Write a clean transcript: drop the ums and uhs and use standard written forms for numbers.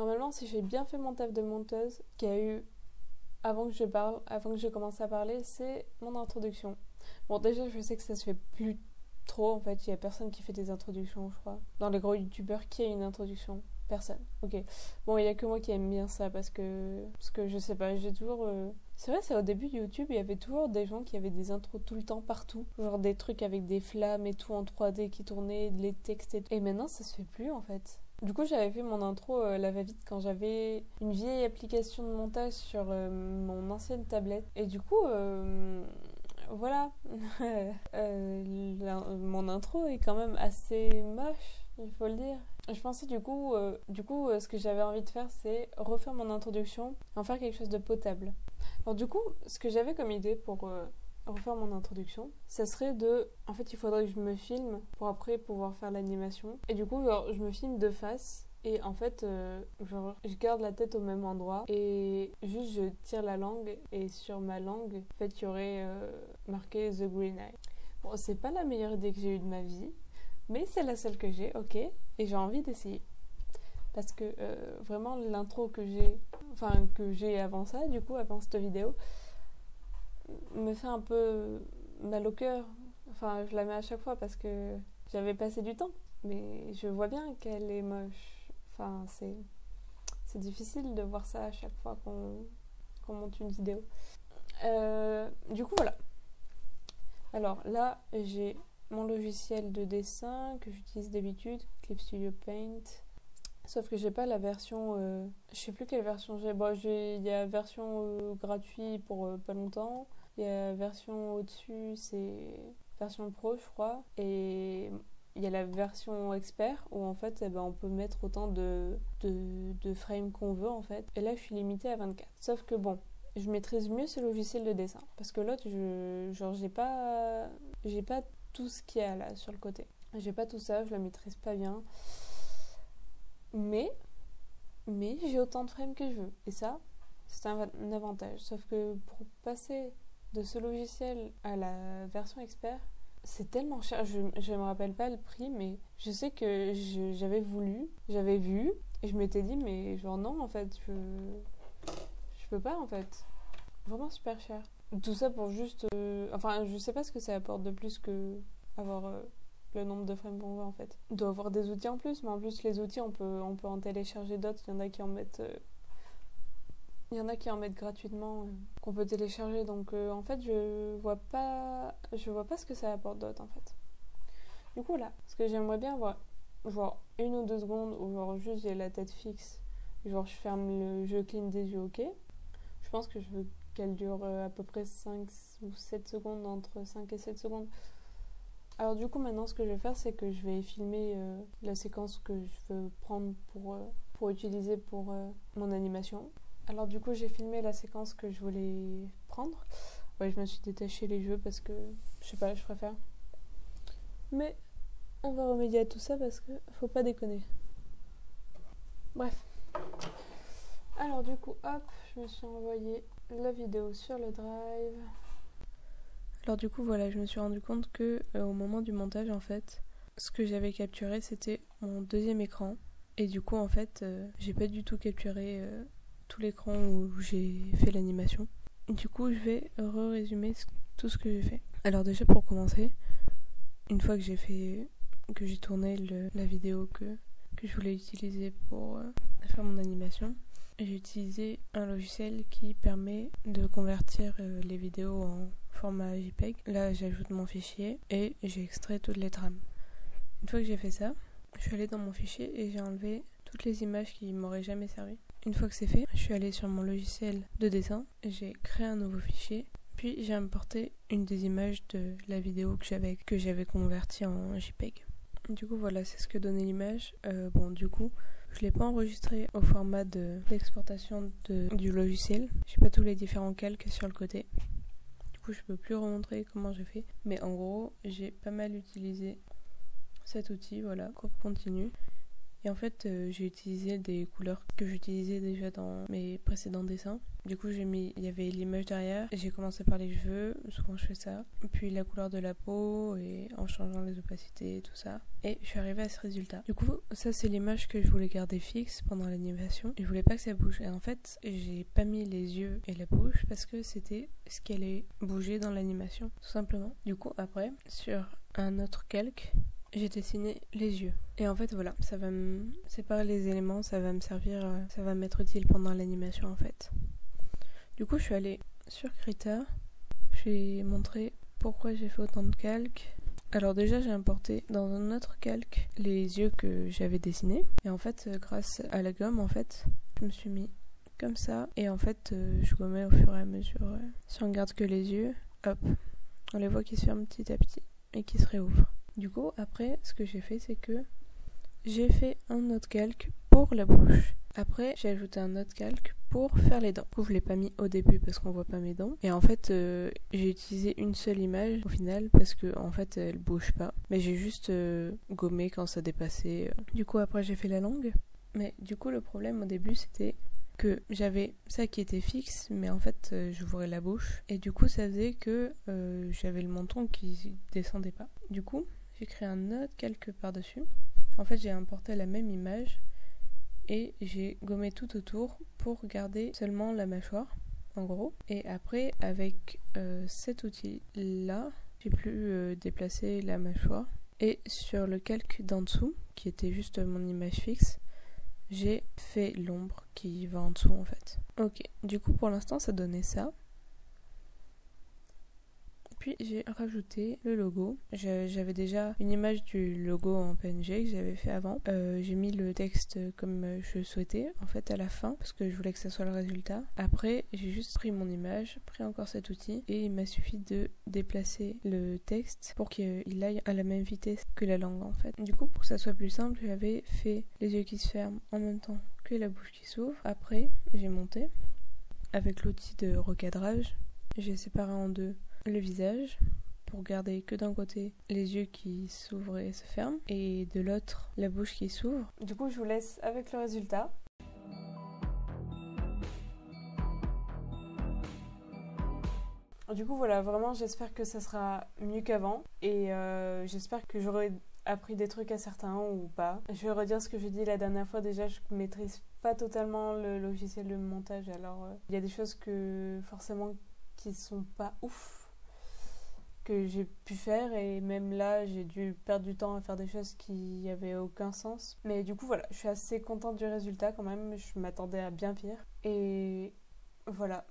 Normalement, si j'ai bien fait mon taf de monteuse, qu'il y a eu avant que je commence à parler, c'est mon introduction. Bon, déjà, je sais que ça se fait plus trop, en fait. Il y a personne qui fait des introductions, je crois. Dans les gros youtubeurs, qui a une introduction? Personne. Ok. Bon, il y a que moi qui aime bien ça parce que je sais pas, j'ai toujours. C'est vrai, c'est au début de YouTube, il y avait toujours des gens qui avaient des intros tout le temps partout. Genre des trucs avec des flammes et tout en 3D qui tournaient, les textes et tout. Et maintenant, ça se fait plus, en fait. Du coup, j'avais fait mon intro la va-vite quand j'avais une vieille application de montage sur mon ancienne tablette. Et du coup, voilà. Mon intro est quand même assez moche, il faut le dire. Je pensais du coup, ce que j'avais envie de faire, c'est refaire mon introduction, en faire quelque chose de potable. Alors du coup, ce que j'avais comme idée pour refaire mon introduction, ça serait de... En fait, il faudrait que je me filme pour après pouvoir faire l'animation. Et du coup, genre, je me filme de face. Et en fait, genre, je garde la tête au même endroit. Et juste, je tire la langue. Et sur ma langue, en fait, il y aurait marqué The Green Eye. Bon, c'est pas la meilleure idée que j'ai eue de ma vie. Mais c'est la seule que j'ai, ok. Et j'ai envie d'essayer. Parce que vraiment, l'intro que j'ai avant ça, du coup, avant cette vidéo, me fait un peu mal au cœur. Enfin, je la mets à chaque fois parce que j'avais passé du temps. Mais je vois bien qu'elle est moche. Enfin, c'est difficile de voir ça à chaque fois qu'on monte une vidéo. Du coup, voilà. Alors là, j'ai mon logiciel de dessin que j'utilise d'habitude, Clip Studio Paint. Sauf que j'ai pas la version... je sais plus quelle version j'ai. Bon, il y a version gratuite pour pas longtemps. Il y a version au-dessus, c'est version pro, je crois. Et il y a la version expert où en fait, on peut mettre autant de frames qu'on veut en fait. Et là, je suis limitée à 24. Sauf que bon, je maîtrise mieux ce logiciel de dessin. Parce que l'autre, j'ai pas tout ce qu'il y a là sur le côté. J'ai pas tout ça, je le maîtrise pas bien. Mais j'ai autant de frames que je veux. Et ça, c'est un avantage. Sauf que pour passer de ce logiciel à la version expert, c'est tellement cher. Je me rappelle pas le prix, mais je sais que j'avais vu, et je m'étais dit, mais genre non, en fait, je peux pas, en fait. Vraiment super cher. Tout ça pour juste... Enfin, je sais pas ce que ça apporte de plus que avoir... le nombre de frames qu'on veut en fait. On doit avoir des outils en plus, mais en plus les outils on peut en télécharger d'autres. Il y en a qui en mettent, gratuitement qu'on peut télécharger. Donc en fait je vois pas ce que ça apporte d'autre en fait. Du coup là, ce que j'aimerais bien voir, genre 1 ou 2 secondes où genre juste j'ai la tête fixe, genre je ferme je cligne des yeux, ok. Je pense que je veux qu'elle dure à peu près 5 ou 7 secondes, entre 5 et 7 secondes. Alors du coup maintenant ce que je vais faire c'est que je vais filmer la séquence que je veux prendre pour utiliser pour mon animation. Alors du coup j'ai filmé la séquence que je voulais prendre. Ouais, je me suis détachée les jeux parce que je sais pas, je préfère. Mais on va remédier à tout ça parce que faut pas déconner. Bref. Alors du coup hop, je me suis envoyé la vidéo sur le drive. Alors du coup voilà, je me suis rendu compte que au moment du montage en fait, ce que j'avais capturé c'était mon deuxième écran et du coup en fait j'ai pas du tout capturé tout l'écran où j'ai fait l'animation. Du coup je vais résumer tout ce que j'ai fait. Alors déjà pour commencer, une fois que j'ai tourné la vidéo que je voulais utiliser pour faire mon animation, j'ai utilisé un logiciel qui permet de convertir les vidéos en format JPEG. Là, j'ajoute mon fichier et j'ai extrait toutes les trames. Une fois que j'ai fait ça, je suis allée dans mon fichier et j'ai enlevé toutes les images qui m'auraient jamais servi. Une fois que c'est fait, je suis allée sur mon logiciel de dessin, j'ai créé un nouveau fichier, puis j'ai importé une des images de la vidéo que j'avais convertie en JPEG. Du coup, voilà, c'est ce que donnait l'image. Du coup, je ne l'ai pas enregistré au format d'exportation du logiciel. Je n'ai pas tous les différents calques sur le côté. Du coup, je peux plus remontrer comment j'ai fait. Mais en gros, j'ai pas mal utilisé cet outil, voilà, courbe continue. Et en fait, j'ai utilisé des couleurs que j'utilisais déjà dans mes précédents dessins. Du coup, il y avait l'image derrière. J'ai commencé par les cheveux, souvent je fais ça. Puis la couleur de la peau et en changeant les opacités et tout ça. Et je suis arrivée à ce résultat. Du coup, ça c'est l'image que je voulais garder fixe pendant l'animation. Je voulais pas que ça bouge. Et en fait, j'ai pas mis les yeux et la bouche parce que c'était ce qui allait bouger dans l'animation, tout simplement. Du coup, après, sur un autre calque, j'ai dessiné les yeux. Et en fait, voilà, ça va me séparer les éléments, ça va me servir, ça va m'être utile pendant l'animation en fait. Du coup, je suis allée sur Krita, je vais montrer pourquoi j'ai fait autant de calques. Alors déjà, j'ai importé dans un autre calque les yeux que j'avais dessinés. Et en fait, grâce à la gomme, en fait, je me suis mis comme ça. Et en fait, je gommais au fur et à mesure. Si on regarde que les yeux, hop, on les voit qui se ferment petit à petit et qui se réouvrent. Du coup, après, ce que j'ai fait, c'est que j'ai fait un autre calque pour la bouche. Après, j'ai ajouté un autre calque pour faire les dents. Du coup, je l'ai pas mis au début parce qu'on voit pas mes dents. Et en fait, j'ai utilisé une seule image au final parce que en fait, elle bouge pas. Mais j'ai juste gommé quand ça dépassait. Du coup, après, j'ai fait la langue. Mais du coup, le problème au début, c'était que j'avais ça qui était fixe, mais en fait, j'ouvrais la bouche. Et du coup, ça faisait que j'avais le menton qui descendait pas. Du coup, j'ai créé un autre calque par-dessus. En fait, j'ai importé la même image et j'ai gommé tout autour pour garder seulement la mâchoire, en gros. Et après, avec cet outil-là, j'ai pu déplacer la mâchoire. Et sur le calque d'en dessous, qui était juste mon image fixe, j'ai fait l'ombre qui va en dessous en fait. Ok, du coup pour l'instant ça donnait ça. Puis j'ai rajouté le logo. J'avais déjà une image du logo en PNG que j'avais fait avant. J'ai mis le texte comme je souhaitais en fait à la fin parce que je voulais que ça soit le résultat. Après j'ai juste pris mon image, pris encore cet outil et il m'a suffi de déplacer le texte pour qu'il aille à la même vitesse que la langue en fait. Du coup pour que ça soit plus simple, j'avais fait les yeux qui se ferment en même temps que la bouche qui s'ouvre. Après j'ai monté avec l'outil de recadrage. J'ai séparé en deux le visage pour garder que d'un côté les yeux qui s'ouvrent et se ferment et de l'autre la bouche qui s'ouvre. Du coup je vous laisse avec le résultat. Du coup voilà, vraiment j'espère que ça sera mieux qu'avant et j'espère que j'aurai appris des trucs à certains ou pas. Je vais redire ce que j'ai dit la dernière fois, déjà je maîtrise pas totalement le logiciel de montage, alors il y a des choses que forcément qui sont pas ouf que j'ai pu faire et même là j'ai dû perdre du temps à faire des choses qui avaient aucun sens. Mais du coup voilà, je suis assez contente du résultat quand même, je m'attendais à bien pire et voilà.